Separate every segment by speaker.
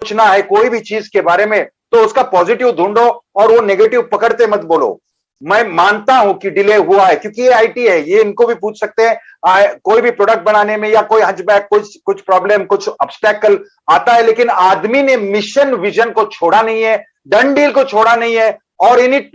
Speaker 1: सोचना है कोई भी चीज के बारे में तो उसका पॉजिटिव ढूंढो और वो नेगेटिव पकड़ते मत बोलो। मैं मानता हूं कि डिले हुआ है क्योंकि ये आईटी है, ये इनको भी पूछ सकते हैं कोई भी प्रोडक्ट बनाने में या कोई हंचबैक कुछ प्रॉब्लम कुछ ऑब्स्टेकल आता है, लेकिन आदमी ने मिशन विजन को छोड़ा नहीं है, डन डील को छोड़ा नहीं है और इनिट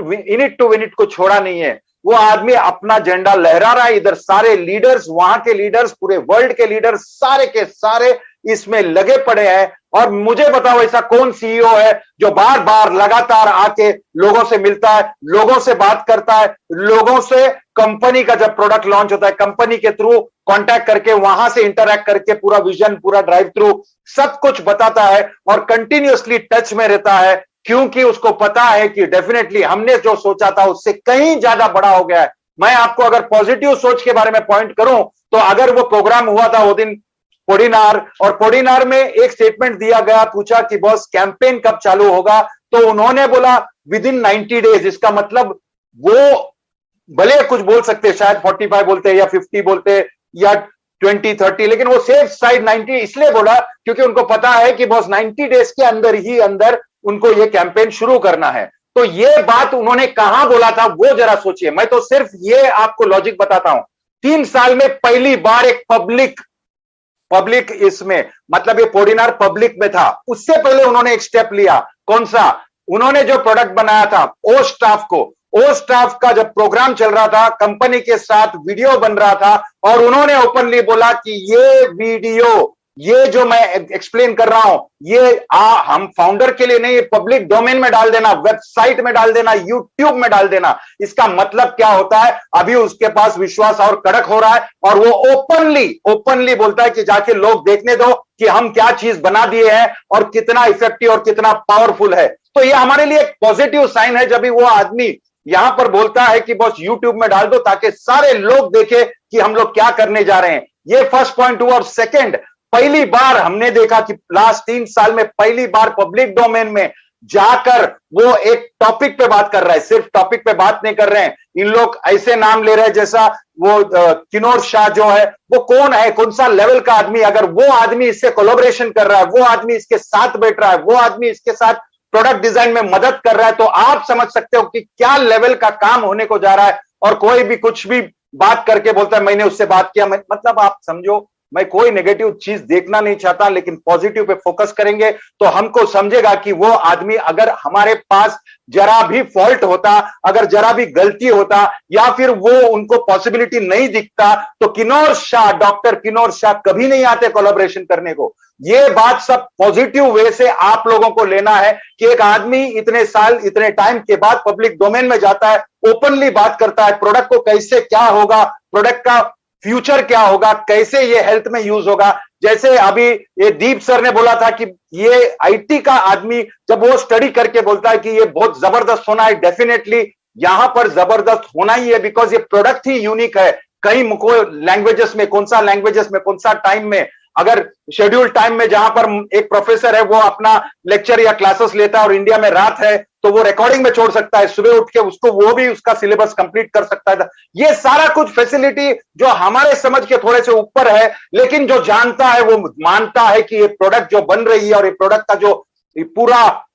Speaker 1: टू विन इट को छोड़ा नहीं है। वो आदमी अपना झंडा लहरा रहा है। इधर सारे लीडर्स, वहां के लीडर्स, पूरे वर्ल्ड के लीडर्स सारे के सारे इसमें लगे पड़े हैं। और मुझे बताओ ऐसा कौन सीईओ है जो बार बार लगातार आके लोगों से मिलता है, लोगों से बात करता है, लोगों से कंपनी का जब प्रोडक्ट लॉन्च होता है कंपनी के थ्रू कांटेक्ट करके वहां से इंटरैक्ट करके पूरा विजन पूरा ड्राइव थ्रू सब कुछ बताता है और कंटिन्यूअसली टच में रहता है, क्योंकि उसको पता है कि डेफिनेटली हमने जो सोचा था उससे कहीं ज्यादा बड़ा हो गया है। मैं आपको अगर पॉजिटिव सोच के बारे में पॉइंट करूं तो अगर वो प्रोग्राम हुआ था वो दिन कोडिनार, और कोडिनार में एक स्टेटमेंट दिया गया, पूछा कि बॉस कैंपेन कब चालू होगा, तो उन्होंने बोला विद इन 90 डेज। इसका मतलब वो भले कुछ बोल सकते, शायद 45 बोलते या 50 बोलते या 20-30, लेकिन वो सेफ साइड 90 इसलिए बोला क्योंकि उनको पता है कि बॉस 90 डेज के अंदर ही अंदर उनको ये कैंपेन शुरू करना है। तो ये बात उन्होंने कहां बोला था वो जरा सोचिए। मैं तो सिर्फ ये आपको लॉजिक बताता हूं। 3 साल में पहली बार एक पब्लिक इसमें, मतलब ये कोडिनार पब्लिक में था, उससे पहले उन्होंने एक स्टेप लिया। कौन सा? उन्होंने जो प्रोडक्ट बनाया था ओ स्टाफ का जब प्रोग्राम चल रहा था कंपनी के साथ वीडियो बन रहा था और उन्होंने ओपनली बोला कि ये वीडियो, ये जो मैं एक्सप्लेन कर रहा हूं ये हम फाउंडर के लिए नहीं, पब्लिक डोमेन में डाल देना, वेबसाइट में डाल देना, यूट्यूब में डाल देना। इसका मतलब क्या होता है? अभी उसके पास विश्वास और कड़क हो रहा है और वो ओपनली बोलता है कि जाके लोग देखने दो कि हम क्या चीज बना दिए हैं और कितना इफेक्टिव और कितना पावरफुल है। तो ये हमारे लिए एक पॉजिटिव साइन है जब भी वो आदमी यहां पर बोलता है कि बॉस यूट्यूब में डाल दो ताकि सारे लोग देखें कि हम लोग क्या करने जा रहे हैं। ये फर्स्ट पॉइंट हुआ। और सेकेंड, पहली बार हमने देखा कि लास्ट 3 साल में पहली बार पब्लिक डोमेन में जाकर वो एक टॉपिक पे बात कर रहा है। सिर्फ टॉपिक पे बात नहीं कर रहे हैं, इन लोग ऐसे नाम ले रहे हैं जैसा वो किनोर शाह जो है वो कौन है, कौन सा लेवल का आदमी, अगर वो आदमी इससे कोलैबोरेशन कर रहा है, वो आदमी इसके साथ बैठ रहा है, वो आदमी इसके साथ प्रोडक्ट डिजाइन में मदद कर रहा है, तो आप समझ सकते हो कि क्या लेवल का काम होने को जा रहा है। और कोई भी कुछ भी बात करके बोलता है मैंने उससे बात किया, मतलब आप समझो, मैं कोई नेगेटिव चीज देखना नहीं चाहता, लेकिन पॉजिटिव पे फोकस करेंगे तो हमको समझेगा कि वो आदमी, अगर हमारे पास जरा भी फॉल्ट होता, अगर जरा भी गलती होता या फिर वो उनको पॉसिबिलिटी नहीं दिखता तो डॉक्टर किनोर शाह कभी नहीं आते कोलैबोरेशन करने को। ये बात सब पॉजिटिव वे से आप लोगों को लेना है कि एक आदमी इतने साल इतने टाइम के बाद पब्लिक डोमेन में जाता है, ओपनली बात करता है, प्रोडक्ट को कैसे क्या होगा, प्रोडक्ट का फ्यूचर क्या होगा, कैसे ये हेल्थ में यूज होगा। जैसे अभी ये दीप सर ने बोला था कि ये आईटी का आदमी जब वो स्टडी करके बोलता है कि ये बहुत जबरदस्त होना है, डेफिनेटली यहां पर जबरदस्त होना ही है, बिकॉज ये प्रोडक्ट ही यूनिक है। कहीं लैंग्वेजेस में, कौन सा लैंग्वेजेस में, कौन सा टाइम में, अगर शेड्यूल टाइम में जहां पर एक प्रोफेसर है वो अपना लेक्चर या क्लासेस लेता है और इंडिया में रात है तो वो रिकॉर्डिंग में छोड़ सकता है, सुबह उठ के उसको वो भी उसका सिलेबस कंप्लीट कर सकता है। ये सारा कुछ फैसिलिटी जो हमारे समझ के थोड़े से ऊपर है, लेकिन जो जानता है वो मानता है कि ये प्रोडक्ट जो बन रही है और ये प्रोडक्ट का जो पूरा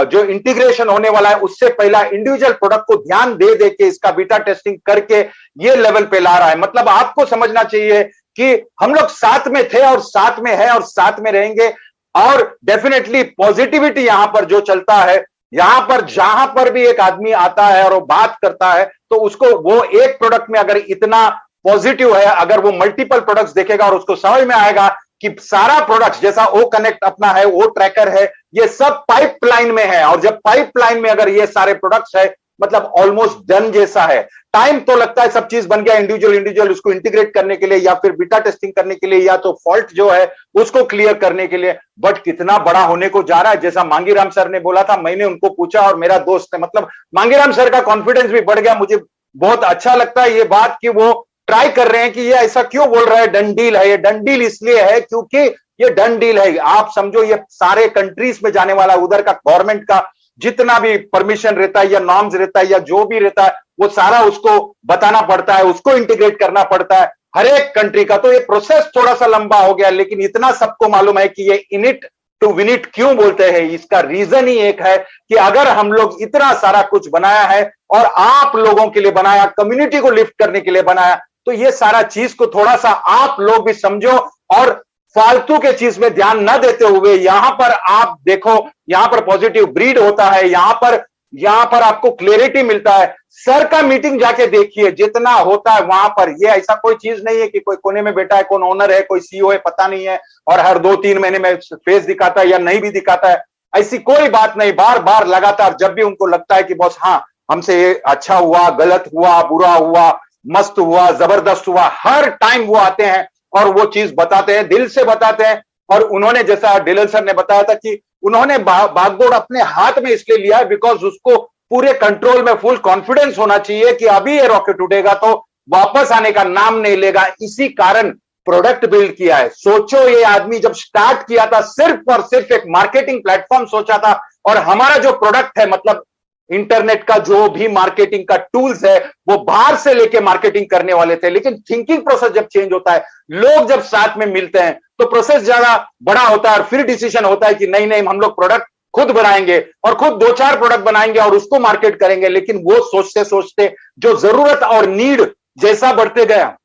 Speaker 1: जो इंटीग्रेशन होने वाला है उससे पहला इंडिविजुअल प्रोडक्ट को ध्यान दे दे के इसका बीटा टेस्टिंग करके ये लेवल पे ला रहा है। मतलब आपको समझना चाहिए कि हम लोग साथ में थे और साथ में है और साथ में रहेंगे। और डेफिनेटली पॉजिटिविटी यहां पर जो चलता है, यहां पर जहां पर भी एक आदमी आता है और वो बात करता है तो उसको वो एक प्रोडक्ट में अगर इतना पॉजिटिव है, अगर वो मल्टीपल प्रोडक्ट्स देखेगा और उसको समझ में आएगा कि सारा प्रोडक्ट्स जैसा ओ कनेक्ट अपना है, ओ ट्रैकर है, ये सब पाइपलाइन में है। और जब पाइपलाइन में अगर ये सारे प्रोडक्ट्स है मतलब ऑलमोस्ट डन जैसा है। टाइम तो लगता है, सब चीज बन गया, इंडिविजुअल उसको इंटीग्रेट करने के लिए या फिर बीटा टेस्टिंग करने के लिए या तो फॉल्ट जो है उसको क्लियर करने के लिए, बट कितना बड़ा होने को जा रहा है। जैसा मांगीराम सर ने बोला था, मैंने उनको पूछा और मेरा दोस्त है, मतलब मांगीराम सर का कॉन्फिडेंस भी बढ़ गया। मुझे बहुत अच्छा लगता है ये बात कि वो ट्राई कर रहे हैं कि ये ऐसा क्यों बोल रहा है डन डील है। ये डन डील इसलिए है क्योंकि ये डन डील है। आप समझो ये सारे कंट्रीज में जाने वाला, उधर का गवर्नमेंट का जितना भी परमिशन रहता है या नॉर्म्स रहता है या जो भी रहता है वो सारा उसको बताना पड़ता है, उसको इंटीग्रेट करना पड़ता है हर एक कंट्री का। तो ये प्रोसेस थोड़ा सा लंबा हो गया, लेकिन इतना सबको मालूम है कि ये इनिट टू विन इट क्यों बोलते हैं, इसका रीजन ही एक है कि अगर हम लोग इतना सारा कुछ बनाया है और आप लोगों के लिए बनाया, कम्युनिटी को लिफ्ट करने के लिए बनाया, तो ये सारा चीज को थोड़ा सा आप लोग भी समझो और फालतू के चीज में ध्यान न देते हुए यहां पर आप देखो, यहां पर पॉजिटिव ब्रीड होता है, यहां पर आपको क्लैरिटी मिलता है। सर का मीटिंग जाके देखिए, जितना होता है वहां पर, ये ऐसा कोई चीज नहीं है कि कोई कोने में बैठा है, कौन ओनर है, कोई सीईओ है, पता नहीं है, और हर 2-3 महीने में फेस दिखाता है या नहीं भी दिखाता है, ऐसी कोई बात नहीं। बार बार लगातार जब भी उनको लगता है कि बॉस हाँ हमसे ये अच्छा हुआ, गलत हुआ, बुरा हुआ, मस्त हुआ, जबरदस्त हुआ, हर टाइम वो आते हैं और वो चीज बताते हैं, दिल से बताते हैं। और उन्होंने, जैसा डिलर सर ने बताया था कि उन्होंने बागडोर अपने हाथ में इसलिए लिया है बिकॉज उसको पूरे कंट्रोल में फुल कॉन्फिडेंस होना चाहिए कि अभी ये रॉकेट उड़ेगा तो वापस आने का नाम नहीं लेगा। इसी कारण प्रोडक्ट बिल्ड किया है। सोचो, ये आदमी जब स्टार्ट किया था सिर्फ और सिर्फ एक मार्केटिंग प्लेटफॉर्म सोचा था, और हमारा जो प्रोडक्ट है, मतलब इंटरनेट का जो भी मार्केटिंग का टूल्स है, वो बाहर से लेके मार्केटिंग करने वाले थे। लेकिन थिंकिंग प्रोसेस जब चेंज होता है, लोग जब साथ में मिलते हैं, तो प्रोसेस ज्यादा बड़ा होता है और फिर डिसीजन होता है कि नहीं नहीं, हम लोग प्रोडक्ट खुद बनाएंगे और खुद 2-4 प्रोडक्ट बनाएंगे और उसको मार्केट करेंगे। लेकिन वो सोचते सोचते जो जरूरत और नीड जैसा बढ़ते गया,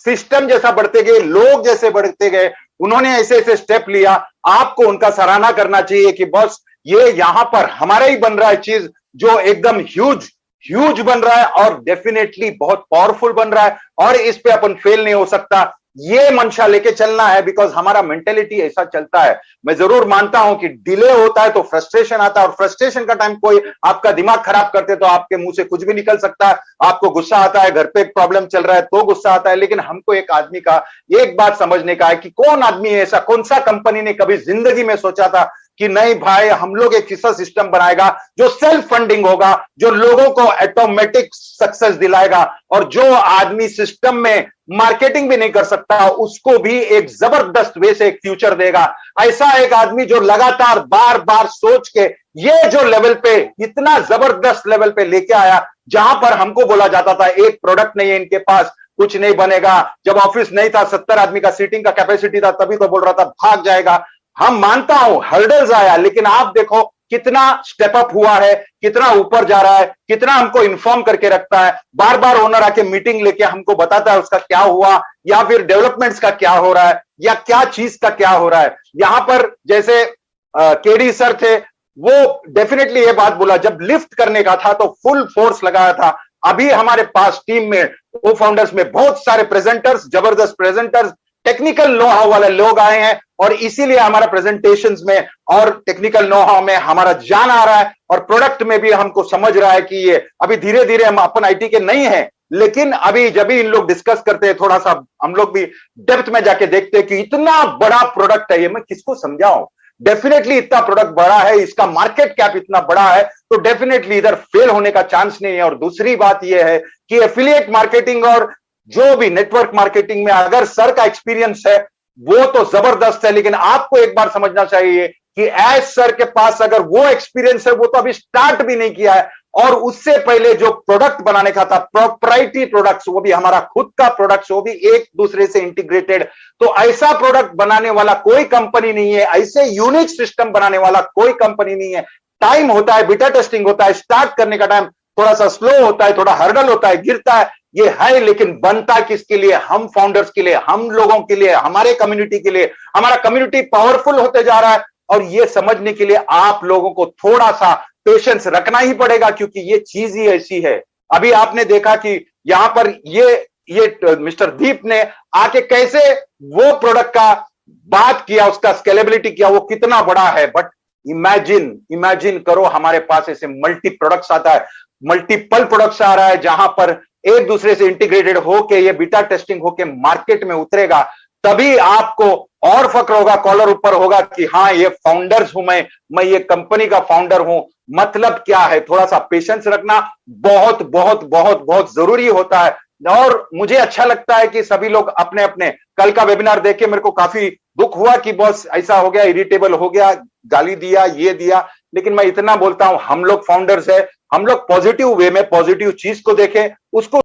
Speaker 1: सिस्टम जैसा बढ़ते गए, लोग जैसे बढ़ते गए, उन्होंने ऐसे ऐसे स्टेप लिया। आपको उनका सराहना करना चाहिए कि बॉस ये यहां पर हमारा ही बन रहा है चीज जो एकदम ह्यूज बन रहा है और डेफिनेटली बहुत पावरफुल बन रहा है, और इस पे अपन फेल नहीं हो सकता। ये मंशा लेके चलना है बिकॉज हमारा मेंटेलिटी ऐसा चलता है। मैं जरूर मानता हूं कि डिले होता है तो फ्रस्ट्रेशन आता है, और फ्रस्ट्रेशन का टाइम कोई आपका दिमाग खराब करते तो आपके मुंह से कुछ भी निकल सकता है। आपको गुस्सा आता है, घर पे एक प्रॉब्लम चल रहा है तो गुस्सा आता है। लेकिन हमको एक आदमी का एक बात समझने का है कि कौन आदमी है ऐसा, कौन सा कंपनी ने कभी जिंदगी में सोचा था कि नहीं भाई हम लोग एक ऐसा सिस्टम बनाएगा जो सेल्फ फंडिंग होगा, जो लोगों को ऑटोमेटिक सक्सेस दिलाएगा, और जो आदमी सिस्टम में मार्केटिंग भी नहीं कर सकता उसको भी एक जबरदस्त वे से एक फ्यूचर देगा। ऐसा एक आदमी जो लगातार बार बार सोच के ये जो लेवल पे, इतना जबरदस्त लेवल पे लेके आया, जहां पर हमको बोला जाता था एक प्रोडक्ट नहीं है इनके पास, कुछ नहीं बनेगा। जब ऑफिस नहीं था, 70 आदमी का सीटिंग का कैपेसिटी था, तभी तो बोल रहा था भाग जाएगा। हम मानता हूं हर्डल्स आया, लेकिन आप देखो कितना स्टेप अप हुआ है, कितना ऊपर जा रहा है, कितना हमको इन्फॉर्म करके रखता है। बार बार ओनर आके मीटिंग लेके हमको बताता है उसका क्या हुआ, या फिर डेवलपमेंट्स का क्या हो रहा है, या क्या चीज का क्या हो रहा है। यहां पर जैसे केडी सर थे, वो डेफिनेटली ये बात बोला, जब लिफ्ट करने का था तो फुल फोर्स लगाया था। अभी हमारे पास टीम में, वो फाउंडर्स में बहुत सारे प्रेजेंटर्स, जबरदस्त प्रेजेंटर्स, टेक्निकल नो हाउ वाले लोग आए हैं, और इसीलिए हमारा प्रेजेंटेशंस में और टेक्निकल नो हाउ में हमारा जान आ रहा है, और प्रोडक्ट में भी हमको समझ रहा है कि ये अभी धीरे धीरे, हम अपन आईटी के नहीं है, लेकिन अभी जब भी इन लोग डिस्कस करते हैं, थोड़ा सा हम लोग भी डेप्थ में जाके देखते हैं कि इतना बड़ा प्रोडक्ट है ये, मैं किसको समझाऊं। डेफिनेटली इतना प्रोडक्ट बड़ा है, इसका मार्केट कैप इतना बड़ा है, तो डेफिनेटली इधर फेल होने का चांस नहीं है। और दूसरी बात यह है कि एफिलिएट मार्केटिंग और जो भी नेटवर्क मार्केटिंग में अगर सर का एक्सपीरियंस है वो तो जबरदस्त है, लेकिन आपको एक बार समझना चाहिए कि एज सर के पास अगर वो एक्सपीरियंस है, वो तो अभी स्टार्ट भी नहीं किया है, और उससे पहले जो प्रोडक्ट बनाने का था, प्रोप्राइटरी प्रोडक्ट्स, वो भी हमारा खुद का प्रोडक्ट्स, वो भी एक दूसरे से इंटीग्रेटेड। तो ऐसा प्रोडक्ट बनाने वाला कोई कंपनी नहीं है, ऐसे यूनिक सिस्टम बनाने वाला कोई कंपनी नहीं है। टाइम होता है, बीटा टेस्टिंग होता है, स्टार्ट करने का टाइम थोड़ा सा स्लो होता है, थोड़ा हर्डल होता है, गिरता है, ये है, लेकिन बनता किसके लिए? हम फाउंडर्स के लिए, हम लोगों के लिए, हमारे कम्युनिटी के लिए। हमारा कम्युनिटी पावरफुल होते जा रहा है, और ये समझने के लिए आप लोगों को थोड़ा सा पेशेंस रखना ही पड़ेगा, क्योंकि ये चीज ही ऐसी है। अभी आपने देखा कि यहां पर ये मिस्टर दीप ने आके कैसे वो प्रोडक्ट का बात किया, उसका स्केलेबिलिटी किया, वो कितना बड़ा है। बट इमेजिन करो, हमारे पास ऐसे मल्टी प्रोडक्ट्स आता है, मल्टीपल प्रोडक्ट्स आ रहा है, जहां पर एक दूसरे से इंटीग्रेटेड होके ये बीटा टेस्टिंग होके मार्केट में उतरेगा, तभी आपको और फक्र होगा, कॉलर ऊपर होगा कि हाँ ये फाउंडर्स हूं मैं ये कंपनी का फाउंडर हूं। मतलब क्या है, थोड़ा सा पेशेंस रखना बहुत बहुत बहुत बहुत जरूरी होता है। और मुझे अच्छा लगता है कि सभी लोग अपने अपने, कल का वेबिनार देख के मेरे को काफी दुख हुआ कि बॉस ऐसा हो गया, इरिटेबल हो गया, गाली दिया, ये दिया। लेकिन मैं इतना बोलता हूं, हम लोग फाउंडर्स है, हम लोग पॉजिटिव वे में पॉजिटिव चीज को देखें, उसको